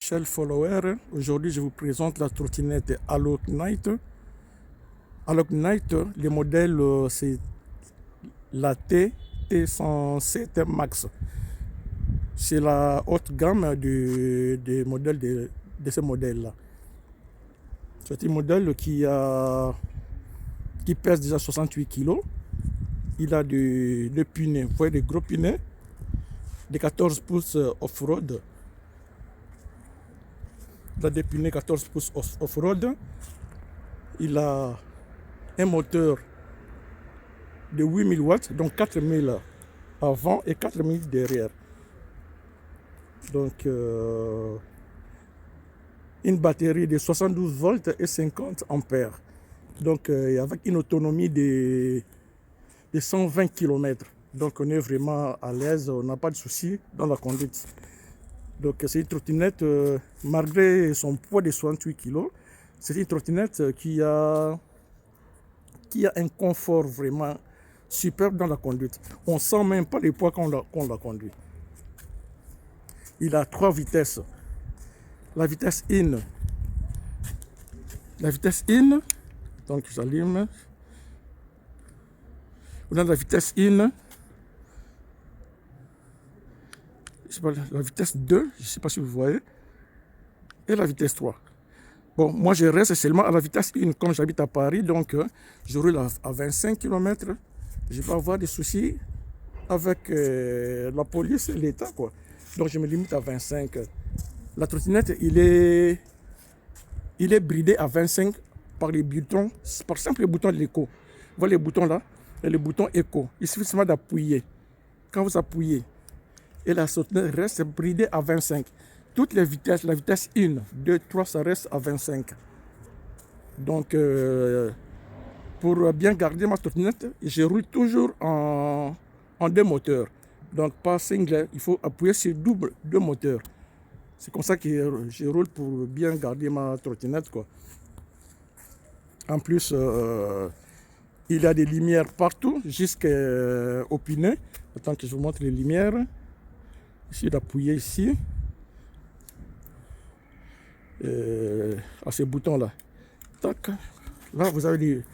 Chers followers, aujourd'hui je vous présente la trottinette Alok Knight. Alok Knight, le modèle c'est la T107 Max. C'est la haute gamme des modèles de ce modèle-là. C'est un modèle qui pèse déjà 68 kg. Il a des pneus, vous voyez des gros pneus, de 14 pouces off-road. Il a des pneus 14 pouces off-road. Il a un moteur de 8000 watts, donc 4000 avant et 4000 derrière. Donc une batterie de 72 volts et 50 ampères. Donc avec une autonomie de 120 km. Donc on est vraiment à l'aise, on n'a pas de soucis dans la conduite. Donc c'est une trottinette, malgré son poids de 68 kg, c'est une trottinette qui a un confort vraiment superbe dans la conduite. On ne sent même pas le poids quand on la conduit. Il a 3 vitesses. La vitesse in. La vitesse in, donc j'allume. On a la vitesse in. La vitesse 2, je ne sais pas si vous voyez, et la vitesse 3. Bon, moi je reste seulement à la vitesse 1, comme j'habite à Paris, donc je roule à 25 km. Je vais pas avoir de soucis avec la police et l'État, quoi. Donc je me limite à 25. La trottinette, il est bridé à 25 par les boutons, par simple les boutons de l'écho. Vous voyez les boutons là, et le bouton écho. Il suffit seulement d'appuyer. Quand vous appuyez, et la trottinette reste bridée à 25. Toutes les vitesses, la vitesse 1, 2, 3, ça reste à 25. Donc, pour bien garder ma trottinette, je roule toujours en 2 moteurs. Donc, pas single, il faut appuyer sur double 2 moteurs. C'est comme ça que je roule pour bien garder ma trottinette, quoi. En plus, il y a des lumières partout, jusqu'au pneu. Attends que je vous montre les lumières. Ici, d'appuyer ici. À ces boutons là, tac, là vous avez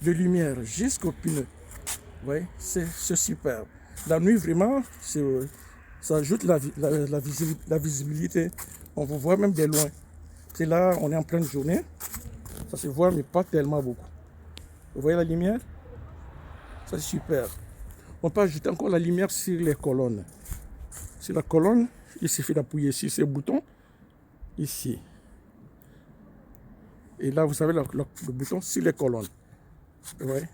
des lumières jusqu'au pneu. Vous voyez, c'est super. La nuit vraiment, ça ajoute la visibilité. On vous voit même de loin. C'est là, on est en pleine journée, ça se voit mais pas tellement beaucoup. Vous voyez la lumière, ça c'est super. On peut ajouter encore la lumière sur les colonnes. Sur la colonne, il suffit d'appuyer sur ce bouton ici. Et là, vous savez, le bouton sur les colonnes. Vous voyez?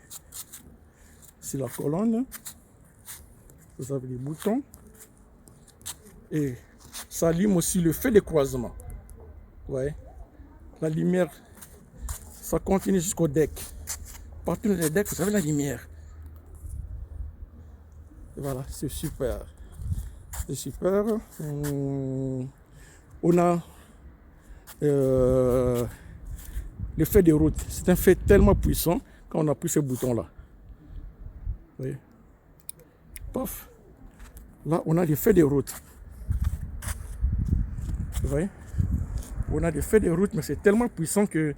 Sur la colonne, vous avez les boutons. Et ça allume aussi le feu de croisement. Vous voyez? La lumière, ça continue jusqu'au deck. Partout dans les decks, vous avez la lumière. Et voilà, c'est super. C'est super. On a le fait de route. C'est un fait tellement puissant quand on appuie ce bouton là. Vous voyez? Paf. Là, on a le fait de route. Vous voyez? On a des faits de route, mais c'est tellement puissant que,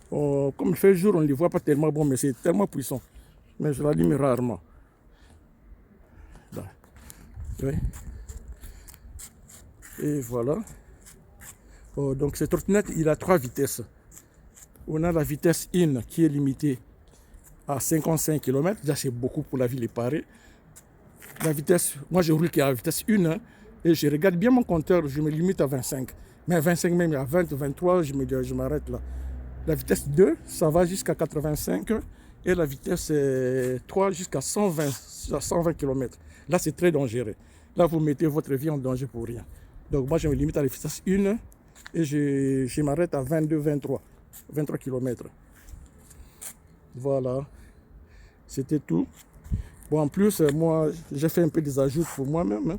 comme il fait jour, on ne les voit pas tellement bon, mais c'est tellement puissant. Mais je l'allume rarement. Là. Vous voyez? Et voilà. Donc cette trottinette, il a 3 vitesses. On a la vitesse 1 qui est limitée à 55 km. Déjà, c'est beaucoup pour la ville de Paris. La vitesse, moi je roule qu'à la vitesse 1 hein, et je regarde bien mon compteur, je me limite à 25. Mais à 25 même, à 20, 23, je m'arrête là. La vitesse 2, ça va jusqu'à 85 et la vitesse 3 jusqu'à 120 km. Là, c'est très dangereux. Là, vous mettez votre vie en danger pour rien. Donc moi, je me limite à la vitesse 1 et je m'arrête à 22, 23 km. Voilà, c'était tout. Bon, en plus, moi, j'ai fait un peu des ajouts pour moi-même.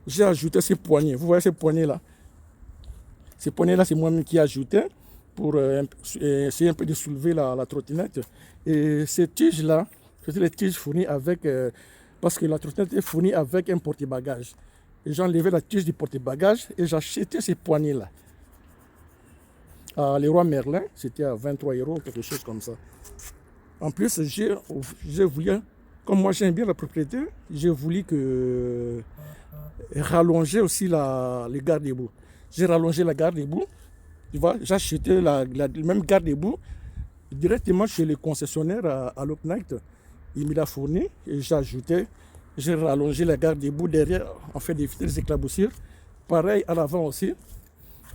J'ai ajouté ces poignées. Vous voyez ces poignées-là? Ces poignées-là, c'est moi-même qui ai ajouté pour essayer un peu de soulever la trottinette. Et ces tiges-là, c'est les tiges fournies avec... parce que la trottinette est fournie avec un porte-bagages. et j'ai enlevé la tige du porte-bagages et j'ai acheté ces poignées-là. À Leroy Merlin, c'était à 23 €, quelque chose comme ça. En plus, j'ai voulu, comme moi j'aime bien la propriété, j'ai voulu rallonger aussi les garde-boue. J'ai rallongé la garde-boue, tu vois, j'ai acheté la même garde-boue directement chez le concessionnaire à Locknight. Il me l'a fourni et j'ai rallongé la garde-boue derrière, en fait d'éviter les éclaboussures. Pareil à l'avant aussi,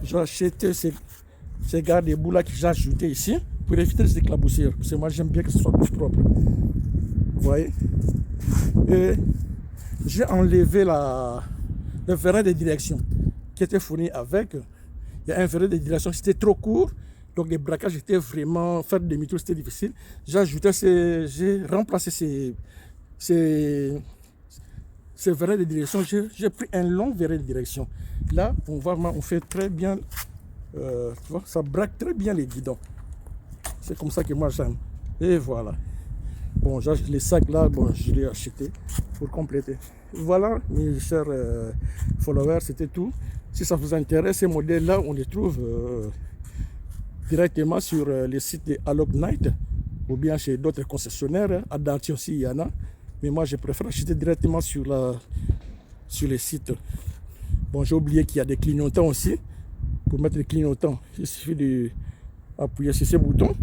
j'ai acheté ces garde-boue là que j'ai ajouté ici pour éviter les éclaboussures. Parce que moi j'aime bien que ce soit plus propre. Vous voyez? Et j'ai enlevé le vérin de direction qui était fourni avec. Il y a un vérin de direction qui était trop court. Donc les braquages étaient vraiment, faire demi-tour c'était difficile. J'ai remplacé ces vérins de direction. J'ai pris un long vérin de direction. Là, on fait très bien, tu vois, ça braque très bien les guidons. C'est comme ça que moi j'aime. Et voilà. Bon, les sacs là, bon, je l'ai acheté pour compléter. Voilà, mes chers followers, c'était tout. Si ça vous intéresse, ces modèles-là, on les trouve directement sur les sites de Alok Night ou bien chez d'autres concessionnaires. À Darty aussi, il y en a. Mais moi, je préfère acheter directement sur les sites. Bon, j'ai oublié qu'il y a des clignotants aussi. Pour mettre les clignotants, il suffit d'appuyer sur ces boutons.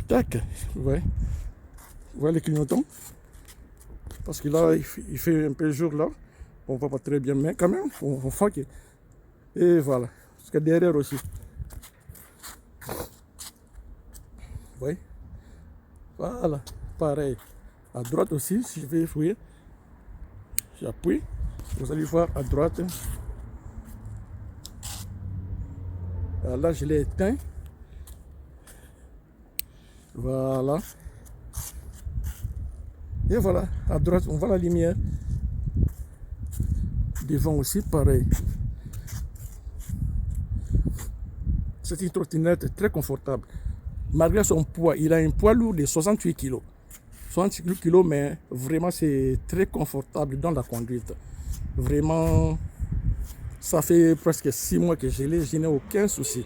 Tac, ouais. Vous voyez les clignotants? Parce que là, il fait un peu jour là. On ne voit pas très bien, mais quand même, on voit que. Et voilà. Parce que derrière aussi. Vous voyez? Voilà. Pareil. À droite aussi, si je vais fouiller, j'appuie. Vous allez voir à droite. Alors là, je l'ai éteint. Voilà. Et voilà, à droite, on voit la lumière. Devant aussi, pareil. C'est une trottinette très confortable. Malgré son poids, il a un poids lourd de 68 kg. 68 kg, mais vraiment, c'est très confortable dans la conduite. Vraiment, ça fait presque 6 mois que je n'ai aucun souci.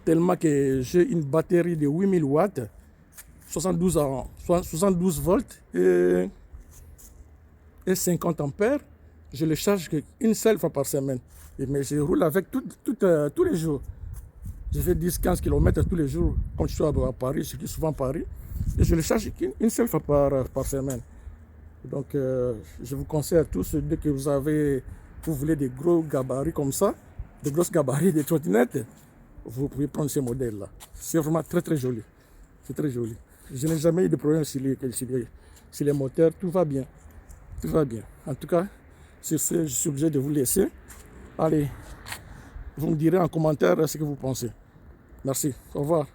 Tellement que j'ai une batterie de 8000 watts, 72 volts et 50 ampères. Je le charge qu'une seule fois par semaine. Mais je roule avec tous les jours. Je fais 10-15 km tous les jours. Quand je suis à Paris, je suis souvent à Paris. Et je le charge qu'une seule fois par semaine. Donc, je vous conseille à tous, dès que vous voulez des gros gabarits comme ça, des grosses gabarits, des trottinettes, vous pouvez prendre ces modèles-là. C'est vraiment très très joli. C'est très joli. Je n'ai jamais eu de problème sur les moteurs. Tout va bien. Tout va bien. En tout cas, sur ce, je suis obligé de vous laisser. Allez, vous me direz en commentaire ce que vous pensez. Merci. Au revoir.